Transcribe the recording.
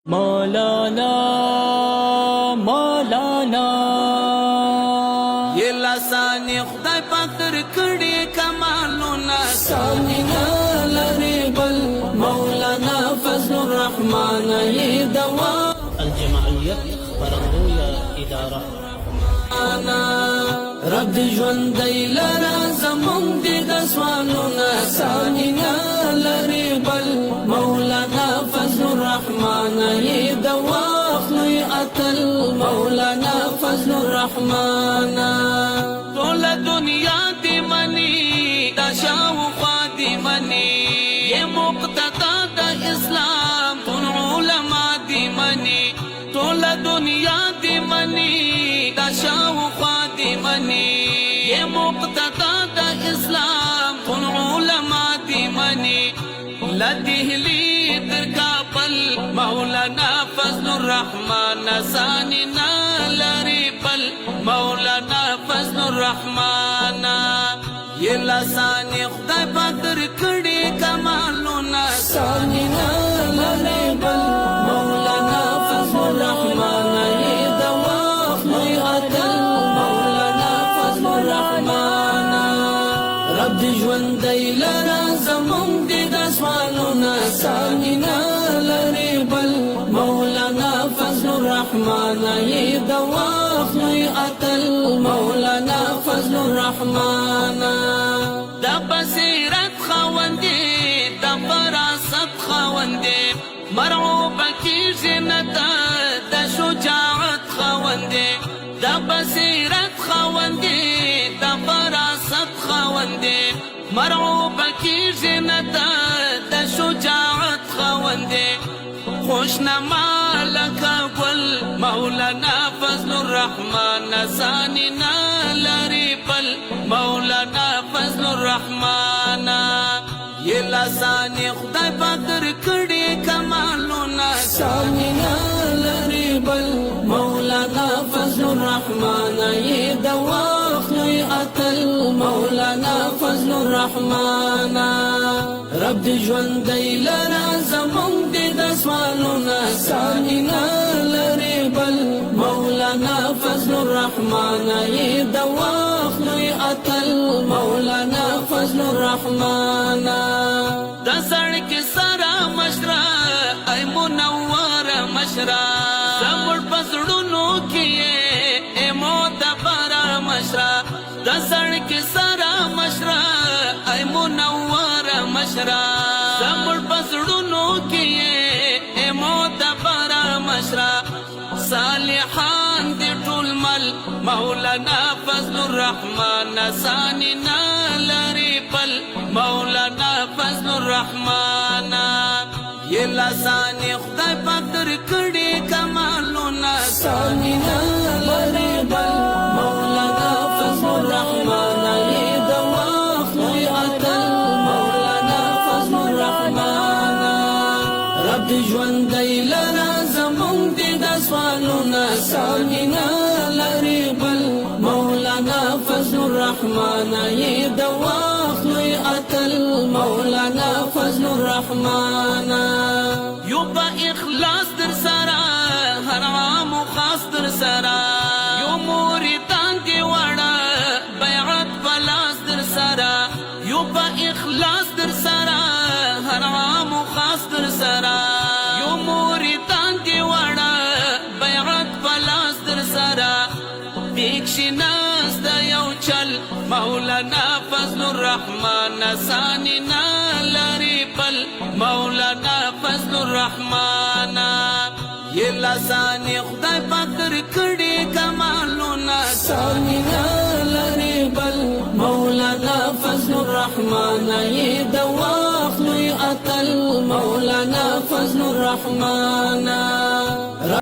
مولانا مولانا یہ لسانی خدای پتر کڑی کمالونا سانینا لری بل مولانا فضل الرحمن یہ دوا الجمعیت پرندویا ادارہ رب دی ژوند دی لرا زمون دی د سوالونا سانینا لری بل مولانا فضل الرحمن یہ دوا خلوی اتل مولانا فضل الرحمن طول دنیا دی منی دا شاوخوا دی منی یہ مقتدا دا اسلام طول علماء دی منی طول دنیا دی منی دا شاوخوا دی منی یہ مقتدا دا اسلام طول علماء دی منی لدہلی در کابل مولانا فضل الرحمن سانینا لری پل مولانا فضل الرحمن یہ لسانی خدای پتر کڑی کمالونا سانینا لری بل مولانا فضل الرحمن یہ دوا خلوی اتل مولانا فضل الرحمن رب دی ژوند دی لرا زمون دی د سوالونا سانینا لری بل مولانا فضل الرحمن یہ دوا خلوی اتل مولانا فضل الرحمن دا بصیرت خواندی دا فراست خواندی مرعوب کی زنت دا شجاعت خواندی دا بصیرت خواندی دا فراست خواندی مرعوب کی زنت دا شجاعت خواندی خوشنما لکا گل مولانا فضل الرحمن سانینا لری پل مولانا فضل الرحمن یہ لسانی خدای پتر کڑی کمالونا سانینا لری بل مولانا فضل الرحمن یہ دوا خلوی اتل مولانا فضل الرحمن رب دی ژوند دی لرا زمون دی د سوالونا سانینا لری بل مولانا فضل الرحمن یہ دوا خلوی اتل مولانا فضل الرحمن دا سڑک سارا مشرا اے منور مشرا زمڑ پسڑونو کیے اے معتبرا مشرا دا سڑک سارا مشرا اے منور مشرا زمڑ پسڑونو کیے اے معتبرا مشرا صالحان دی ټول مل مولانا فضل الرحمن سانینا لری پل مولانا فضل الرحمن یہ لسانی خدای پتر کڑی کمالونا سانینا لری بل مولانا فضل الرحمن یہ دوا خلوی اتل مولانا فضل الرحمن رب دی ژوند دی لرا زمون دی د سوالونا سانینا لری بل مولانا فضل الرحمن یہ دوا خلوی اتل مولانا فضل الرحمن یو با اخلاص در سرا ہر عام و خاص در سرا یو موریدان دی وڑا بیعت پلاس در سرا یو با اخلاص در سرا ہر عام و خاص در سرا یو موریدان دی وڑا بیعت پلاس در سرا دیکشناس دا یو چل مولانا فضل الرحمن سانینا لری پل مولانا فضل الرحمن یہ لسانی خدای پتر کڑی کمالونا سانینا لری بل مولانا فضل الرحمن یہ دوا خلوی اتل مولانا فضل الرحمن